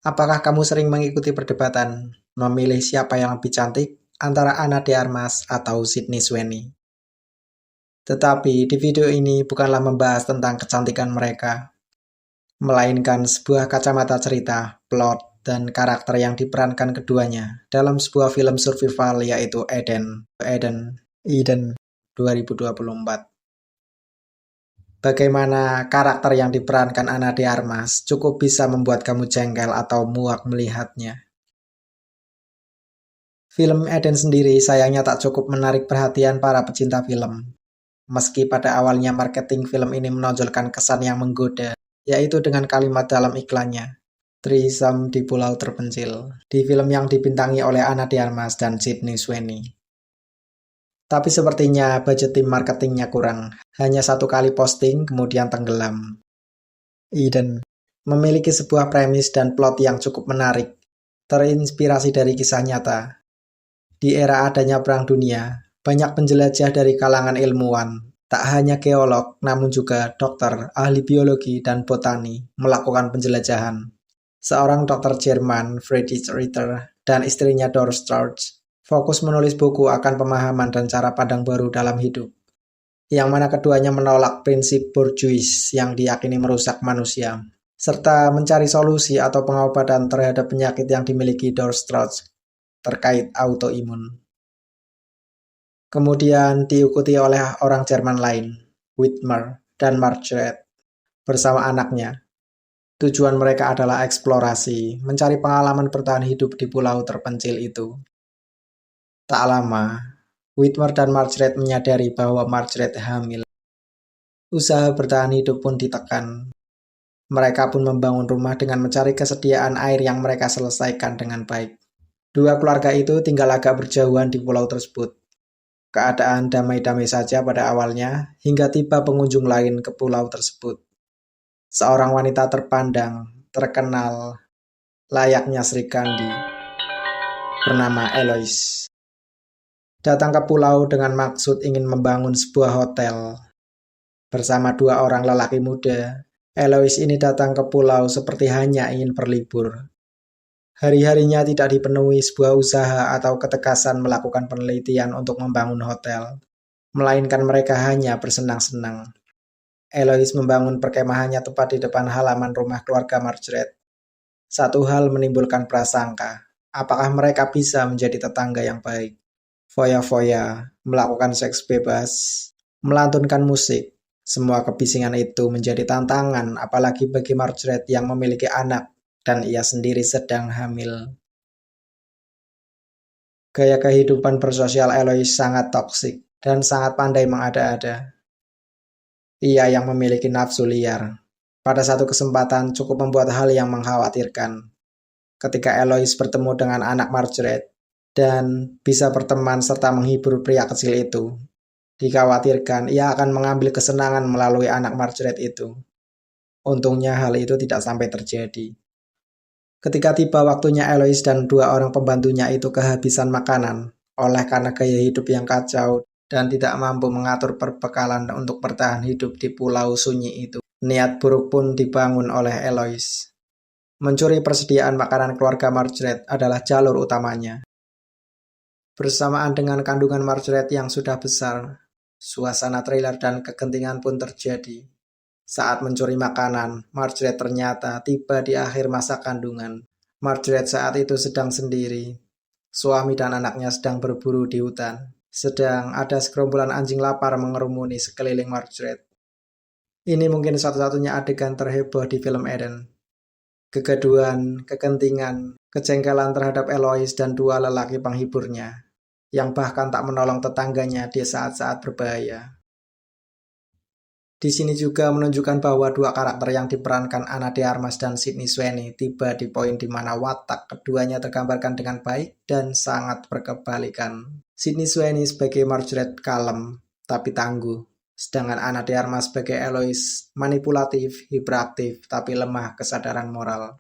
Apakah kamu sering mengikuti perdebatan memilih siapa yang lebih cantik antara Ana de Armas atau Sydney Sweeney? Tetapi di video ini bukanlah membahas tentang kecantikan mereka, melainkan sebuah kacamata cerita, plot, dan karakter yang diperankan keduanya dalam sebuah film survival yaitu Eden 2024. Bagaimana karakter yang diperankan Ana de Armas cukup bisa membuat kamu jengkel atau muak melihatnya. Film Eden sendiri sayangnya tak cukup menarik perhatian para pecinta film. Meski pada awalnya marketing film ini menonjolkan kesan yang menggoda, yaitu dengan kalimat dalam iklannya, "Threesome di Pulau Terpencil", di film yang dibintangi oleh Ana de Armas dan Sydney Sweeney. Tapi sepertinya budget tim marketingnya kurang, hanya satu kali posting kemudian tenggelam. Eden memiliki sebuah premis dan plot yang cukup menarik, terinspirasi dari kisah nyata. Di era adanya Perang Dunia, banyak penjelajah dari kalangan ilmuwan, tak hanya geolog, namun juga dokter, ahli biologi, dan botani melakukan penjelajahan. Seorang dokter Jerman, Friedrich Ritter, dan istrinya Doris Strauss fokus menulis buku akan pemahaman dan cara pandang baru dalam hidup, yang mana keduanya menolak prinsip bourgeois yang diyakini merusak manusia, serta mencari solusi atau pengobatan terhadap penyakit yang dimiliki Doris Strauss terkait autoimun. Kemudian diikuti oleh orang Jerman lain, Widmer dan Margaret, bersama anaknya. Tujuan mereka adalah eksplorasi, mencari pengalaman bertahan hidup di pulau terpencil itu. Tak lama, Widmer dan Margaret menyadari bahwa Margaret hamil. Usaha bertahan hidup pun ditekan. Mereka pun membangun rumah dengan mencari kesediaan air yang mereka selesaikan dengan baik. Dua keluarga itu tinggal agak berjauhan di pulau tersebut. Keadaan damai-damai saja pada awalnya, hingga tiba pengunjung lain ke pulau tersebut. Seorang wanita terpandang, terkenal, layaknya Sri Kandi, bernama Eloise. Datang ke pulau dengan maksud ingin membangun sebuah hotel. Bersama dua orang lelaki muda, Eloise ini datang ke pulau seperti hanya ingin berlibur. Hari-harinya tidak dipenuhi sebuah usaha atau ketegasan melakukan penelitian untuk membangun hotel, melainkan mereka hanya bersenang-senang. Eloise membangun perkemahannya tepat di depan halaman rumah keluarga Margaret. Satu hal menimbulkan prasangka, apakah mereka bisa menjadi tetangga yang baik? Foya-foya, melakukan seks bebas, melantunkan musik. Semua kebisingan itu menjadi tantangan, apalagi bagi Margaret yang memiliki anak dan ia sendiri sedang hamil. Gaya kehidupan bersosial Eloise sangat toksik dan sangat pandai mengada-ada. Ia yang memiliki nafsu liar, pada satu kesempatan cukup membuat hal yang mengkhawatirkan. Ketika Eloise bertemu dengan anak Margaret dan bisa berteman serta menghibur pria kecil itu, dikhawatirkan ia akan mengambil kesenangan melalui anak Margaret itu. Untungnya hal itu tidak sampai terjadi. Ketika tiba waktunya Eloise dan dua orang pembantunya itu kehabisan makanan, oleh karena gaya hidup yang kacau dan tidak mampu mengatur perbekalan untuk bertahan hidup di pulau sunyi itu, niat buruk pun dibangun oleh Eloise. Mencuri persediaan makanan keluarga Margaret adalah jalur utamanya. Bersamaan dengan kandungan Margaret yang sudah besar, suasana thriller dan kegentingan pun terjadi. Saat mencuri makanan, Margaret ternyata tiba di akhir masa kandungan. Margaret saat itu sedang sendiri. Suami dan anaknya sedang berburu di hutan. Sedang ada segerombolan anjing lapar mengerumuni sekeliling Margaret. Ini mungkin satu-satunya adegan terheboh di film Eden. Kegaduhan, kegentingan, kejengkelan terhadap Eloise dan dua lelaki penghiburnya, yang bahkan tak menolong tetangganya di saat-saat berbahaya. Di sini juga menunjukkan bahwa dua karakter yang diperankan Ana de Armas dan Sydney Sweeney tiba di poin di mana watak keduanya tergambarkan dengan baik dan sangat berkebalikan. Sydney Sweeney sebagai Margaret kalem tapi tangguh, sedangkan Ana de Armas sebagai Eloise manipulatif, hiperaktif tapi lemah kesadaran moral.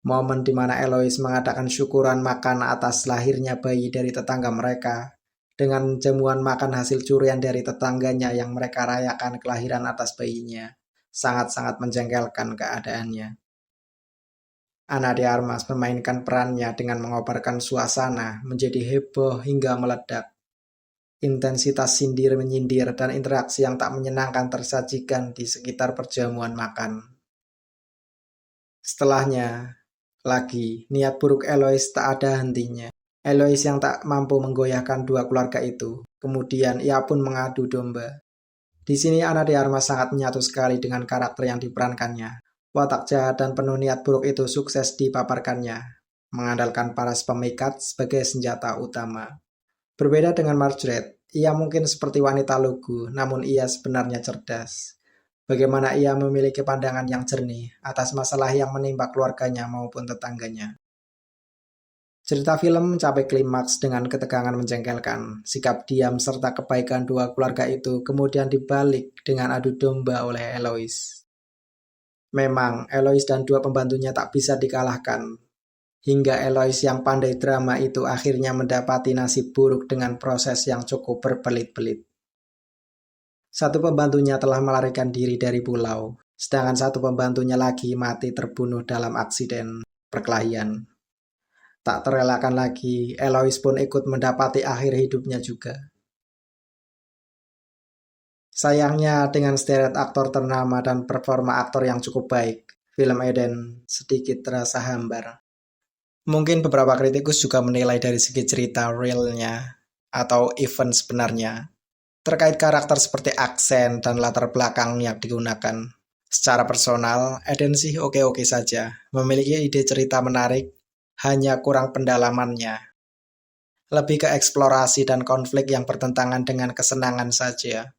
Momen di mana Eloise mengadakan syukuran makan atas lahirnya bayi dari tetangga mereka, dengan jamuan makan hasil curian dari tetangganya yang mereka rayakan kelahiran atas bayinya, sangat-sangat menjengkelkan keadaannya. Ana de Armas memainkan perannya dengan mengobarkan suasana menjadi heboh hingga meledak. Intensitas sindir-menyindir dan interaksi yang tak menyenangkan tersajikan di sekitar perjamuan makan. Setelahnya, lagi, niat buruk Eloise tak ada hentinya. Eloise yang tak mampu menggoyahkan dua keluarga itu. Kemudian ia pun mengadu domba. Di sini Ana de Armas sangat menyatu sekali dengan karakter yang diperankannya. Watak jahat dan penuh niat buruk itu sukses dipaparkannya, mengandalkan paras pemikat sebagai senjata utama. Berbeda dengan Margaret, ia mungkin seperti wanita lugu, namun ia sebenarnya cerdas. Bagaimana ia memiliki pandangan yang jernih atas masalah yang menimpa keluarganya maupun tetangganya. Cerita film mencapai klimaks dengan ketegangan menjengkelkan. Sikap diam serta kebaikan dua keluarga itu kemudian dibalik dengan adu domba oleh Eloise. Memang, Eloise dan dua pembantunya tak bisa dikalahkan. Hingga Eloise yang pandai drama itu akhirnya mendapati nasib buruk dengan proses yang cukup berbelit-belit. Satu pembantunya telah melarikan diri dari pulau, sedangkan satu pembantunya lagi mati terbunuh dalam aksiden perkelahian. Tak terelakkan lagi, Eloise pun ikut mendapati akhir hidupnya juga. Sayangnya, dengan sederet aktor ternama dan performa aktor yang cukup baik, film Eden sedikit terasa hambar. Mungkin beberapa kritikus juga menilai dari segi cerita realnya atau event sebenarnya, terkait karakter seperti aksen dan latar belakang yang digunakan. Secara personal, Eden sih oke-oke saja, memiliki ide cerita menarik, hanya kurang pendalamannya. Lebih ke eksplorasi dan konflik yang bertentangan dengan kesenangan saja.